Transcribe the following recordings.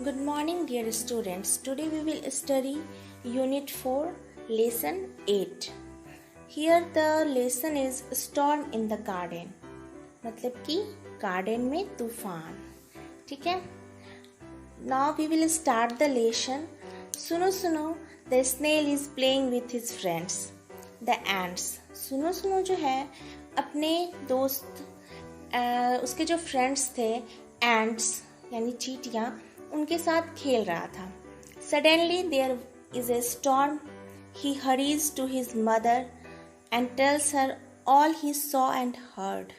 Good morning, dear students. Today we will study Unit 4, Lesson 8. Here the lesson is Storm in the Garden. मतलब कि garden में तूफान. ठीक है. Now we will start the lesson. सुनो सुनो, the snail is playing with his friends. The ants. सुनो सुनो जो है अपने दोस्त उसके जो फ्रेंड्स थे ants यानी चींटियाँ उनके साथ खेल रहा था. Suddenly there is a storm. He hurries to his mother and tells her all he saw and heard.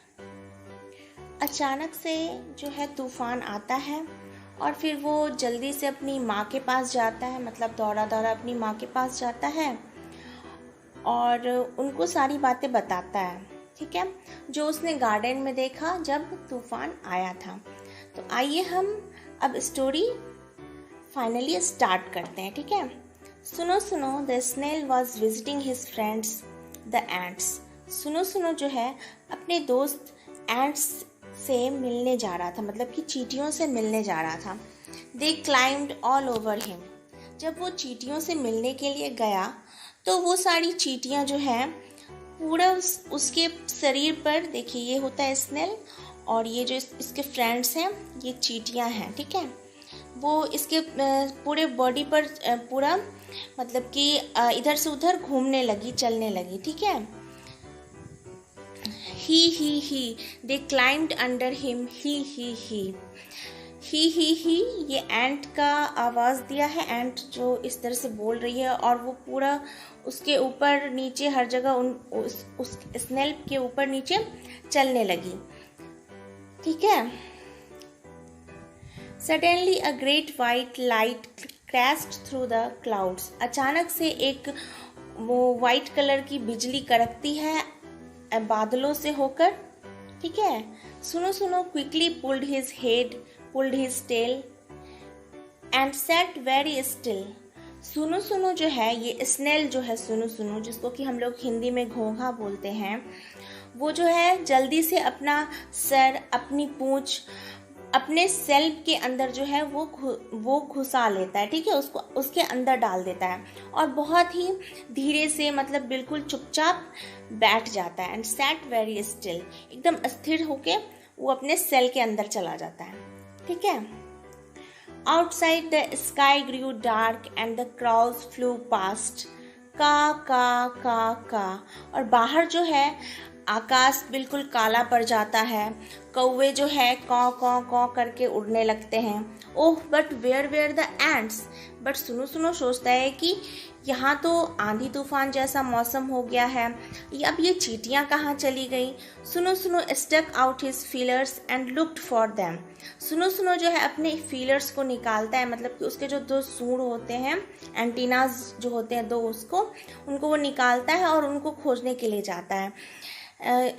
अचानक से जो है तूफान आता है और फिर वो जल्दी से अपनी माँ के पास जाता है, मतलब दौड़ा दौड़ा अपनी माँ के पास जाता है और उनको सारी बातें बताता है. ठीक है, जो उसने गार्डन में देखा जब तूफान आया था. तो आइए हम अब स्टोरी फाइनली स्टार्ट करते हैं. ठीक है. सुनो सुनो, the snail was visiting his friends the ants. सुनो सुनो जो है अपने दोस्त एंट्स से मिलने जा रहा था, मतलब कि चींटियों से मिलने जा रहा था. दे क्लाइम्ड ऑल ओवर हिम. जब वो चींटियों से मिलने के लिए गया तो वो सारी चींटियाँ जो है पूरा उसके शरीर पर, देखिए ये होता है स्नेल और ये जो इसके फ्रेंड्स हैं ये चींटियाँ हैं. ठीक है, वो इसके पूरे बॉडी पर पूरा मतलब कि इधर से उधर घूमने लगी, चलने लगी. ठीक है. ही दे क्लाइम्ड अंडर हिम. ही ये एंट का आवाज़ दिया है. एंट जो इस तरह से बोल रही है और वो पूरा उसके ऊपर नीचे हर जगह उस स्नेल के ऊपर नीचे चलने लगी. ठीक है. Suddenly a great white light crashed through the clouds. अचानक से एक वो वाइट कलर की बिजली कड़कती है बादलों से होकर. ठीक है. सुनो सुनो, quickly pulled his head, pulled his tail and sat very still. सुनो सुनो जो है ये स्नेल जो है सुनो सुनो, जिसको कि हम लोग हिंदी में घोंघा बोलते हैं, वो जो है जल्दी से अपना सर, अपनी पूंछ अपने सेल के अंदर जो है वो घुसा लेता है. ठीक है, उसको उसके अंदर डाल देता है और बहुत ही धीरे से, मतलब बिल्कुल चुपचाप बैठ जाता है. एंड सैट वेरी स्टिल, एकदम अस्थिर होके वो अपने सेल के अंदर चला जाता है. ठीक है. Outside the sky grew dark and the crows flew past. का और बाहर जो है आकाश बिल्कुल काला पड़ जाता है. कौवे जो है कौ करके उड़ने लगते हैं. Oh but where the ants. But सुनो सुनो सोचता है कि यहाँ तो आंधी तूफान जैसा मौसम हो गया है, अब ये चींटियाँ कहाँ चली गई. सुनो सुनो stuck out his feelers and looked for them. सुनो सुनो जो है अपने फीलर्स को निकालता है, मतलब कि उसके जो दो सूंड होते हैं, एंटीनाज जो होते हैं दो, उनको वो निकालता है और उनको खोजने के लिए जाता है.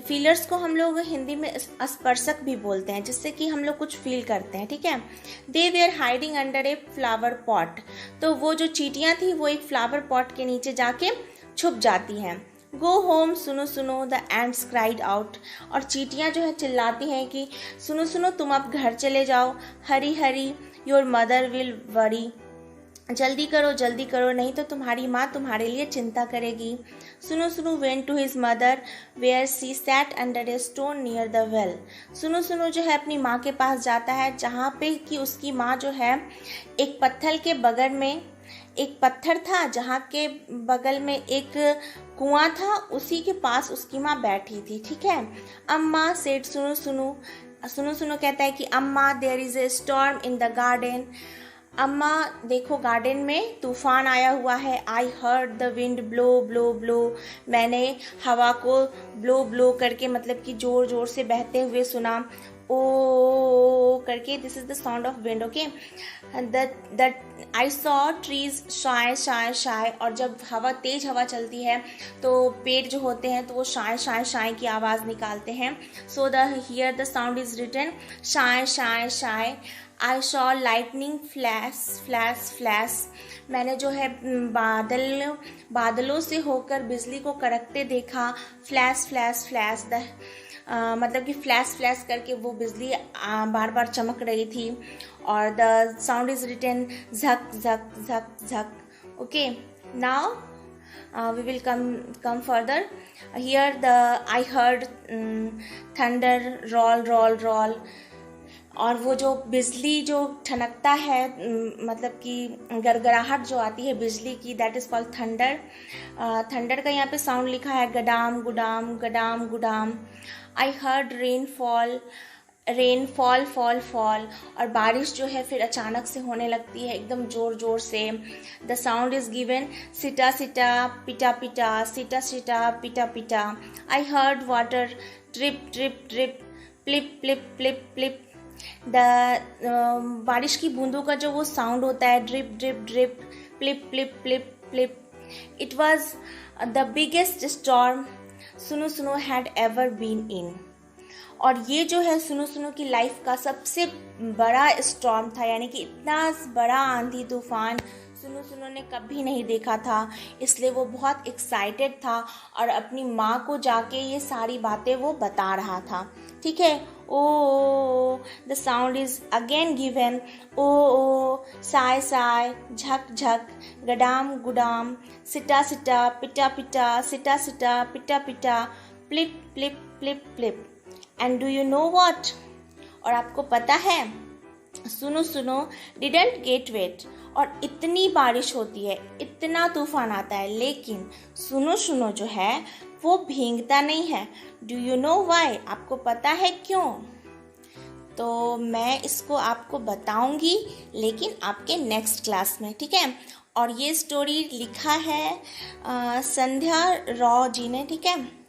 फीलर्स को हम लोग हिंदी में स्पर्शक भी बोलते हैं, जिससे कि हम लोग कुछ फील करते हैं. ठीक है. They were hiding under a flower pot. तो वो जो चींटियाँ थी वो एक फ्लावर पॉट के नीचे जाके छुप जाती हैं. गो होम सुनो सुनो, द एंट्स क्राइड आउट. और चींटियाँ जो है चिल्लाती हैं कि सुनो सुनो तुम अब घर चले जाओ. Hari Hari your mother will worry. जल्दी करो नहीं तो तुम्हारी माँ तुम्हारे लिए चिंता करेगी. सुनो सुनो went to his mother where she sat under a stone near the well. सुनो सुनो जो है अपनी माँ के पास जाता है, जहाँ पे कि उसकी माँ जो है एक पत्थर के बगल में एक पत्थर था, जहाँ के बगल में एक कुआं था, उसी के पास उसकी माँ बैठी थी. ठीक है. अम्मा सेड सुनो सुनो कहता है कि अम्मा there is a storm in the garden. अम्मा देखो गार्डन में तूफान आया हुआ है. I heard the wind blow. मैंने हवा को ब्लो करके, मतलब कि जोर जोर से बहते हुए सुना. ओ करके, this is the sound of wind. Okay. That I saw trees sway. और जब तेज हवा चलती है तो पेड़ जो होते हैं तो वो शाय की आवाज़ निकालते हैं. So here the sound is written shy. I saw lightning flash. मैंने जो है बादलों से होकर बिजली को कड़कते देखा. फ्लैश मतलब कि फ्लैश करके वो बिजली बार बार चमक रही थी. or the sound is written zhak zhak zhak zhak. Okay, now we will come further. Here I heard thunder, roll roll roll. और वो जो बिजली जो ठनकता है, मतलब कि गड़गड़ाहट जो आती है बिजली की, that is called thunder. Thunder का यहाँ पे साउंड लिखा है गडाम गुडाम गडाम गुडाम. I heard rain fall fall fall. और बारिश जो है फिर अचानक से होने लगती है एकदम ज़ोर ज़ोर से. द साउंड इज़ गिवन सिटा सिटा पिटा पिटा सिटा सिटा पिटा पिटा. I heard water drip drip drip plip plip plip plip. बारिश की बूंदों का जो वो साउंड होता है drip drip drip plip plip plip plip. It was the biggest storm सुनो सुनो हैड एवर बीन इन. और ये जो है सुनो सुनो की लाइफ का सबसे बड़ा स्टॉर्म था, यानी कि इतना बड़ा आंधी तूफान सुनो सुनो ने कभी नहीं देखा था. इसलिए वो बहुत एक्साइटेड था और अपनी माँ को जाके ये सारी बातें वो बता रहा था. ठीक है. Oh the sound is again given ओ साय साय झक झक गडाम गुडाम सिटा सिटा पिटा पिटा सिटा सिटा पिटा पिटा plip plip plip plip. And do you know what? और आपको पता है सुनो सुनो डिडंट गेट वेट. और इतनी बारिश होती है, इतना तूफान आता है, लेकिन सुनो सुनो जो है वो भीगता नहीं है. Do you know why? आपको पता है क्यों? तो मैं इसको आपको बताऊंगी, लेकिन आपके नेक्स्ट क्लास में. ठीक है. और ये स्टोरी लिखा है संध्या रॉ जी ने. ठीक है.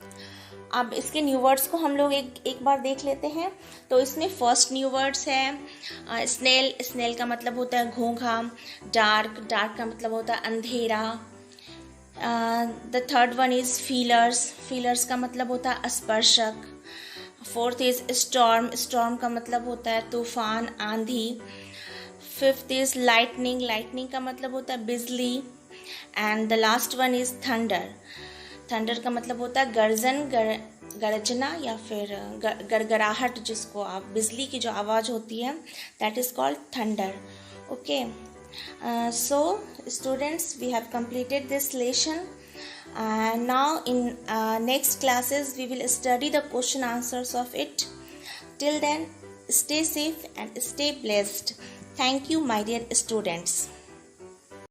अब इसके न्यू वर्ड्स को हम लोग एक बार देख लेते हैं. तो इसमें फर्स्ट न्यू वर्ड्स है स्नेल. स्नेल का मतलब होता है घोंघा. डार्क. डार्क का मतलब होता है अंधेरा. The third one is feelers. Feelers का मतलब होता है स्पर्शक. Fourth is storm. स्टॉर्म का मतलब होता है तूफान, आंधी. Fifth is lightning. लाइटनिंग का मतलब होता है बिजली. And the last one is thunder. Thunder का मतलब होता है गर्जन, गरजना या फिर गड़गड़ाहट, जिसको आप बिजली की जो आवाज़ होती है, that is called thunder. Okay. So students, we have completed this lesson, and now in next classes we will study the question answers of it. Till then, stay safe and stay blessed. Thank you, my dear students.